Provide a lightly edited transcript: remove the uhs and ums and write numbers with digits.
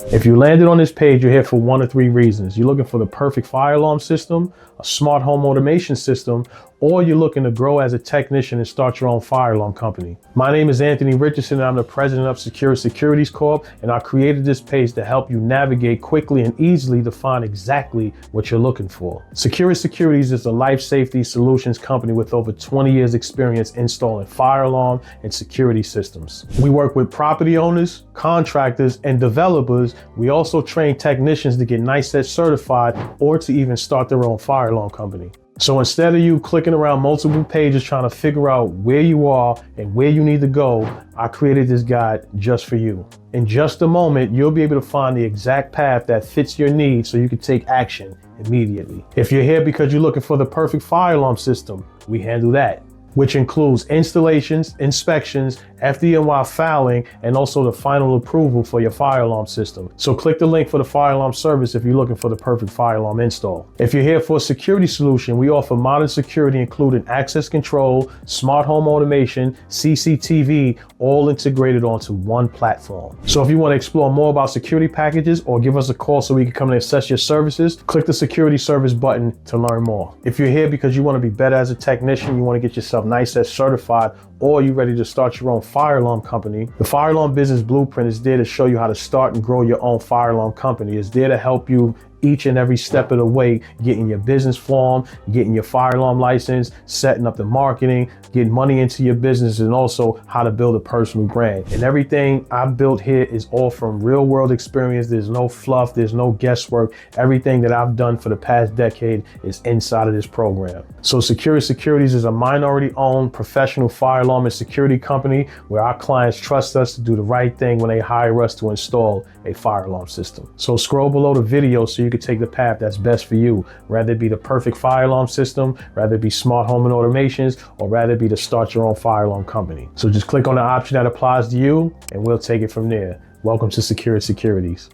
If you landed on this page, you're here for one of three reasons. You're looking for the perfect fire alarm system, a smart home automation system, or you're looking to grow as a technician and start your own fire alarm company. My name is Anthony Richardson, and I'm the president of Secure Securities Corp, and I created this page to help you navigate quickly and easily to find exactly what you're looking for. Secure Securities is a life safety solutions company with over 20 years experience installing fire alarm and security systems. We work with property owners, contractors, and developers. We also train technicians to get NICET certified or to even start their own fire alarm company. So instead of you clicking around multiple pages trying to figure out where you are and where you need to go, I created this guide just for you. In just a moment, you'll be able to find the exact path that fits your needs so you can take action immediately. If you're here because you're looking for the perfect fire alarm system, we handle that, which includes installations, inspections, FDNY filing, and also the final approval for your fire alarm system. So click the link for the fire alarm service if you're looking for the perfect fire alarm install. If you're here for a security solution, we offer modern security including access control, smart home automation, CCTV, all integrated onto one platform. So if you want to explore more about security packages or give us a call so we can come and assess your services, click the security service button to learn more. If you're here because you want to be better as a technician, you want to get yourself NICET certified, or you're ready to start your own fire alarm company, the Fire Alarm Business Blueprint is there to show you how to start and grow your own fire alarm company. It's there to help you each and every step of the way, getting your business formed, getting your fire alarm license, setting up the marketing, getting money into your business, and also how to build a personal brand. And everything I've built here is all from real world experience. There's no fluff, there's no guesswork. Everything that I've done for the past decade is inside of this program. So Secure Securities is a minority owned professional fire alarm and security company where our clients trust us to do the right thing when they hire us to install a fire alarm system. So scroll below the video so you can take the path that's best for you, rather it be the perfect fire alarm system, rather it be smart home and automations, or rather it be to start your own fire alarm company. So just click on the option that applies to you and we'll take it from there. Welcome to Secure Securities.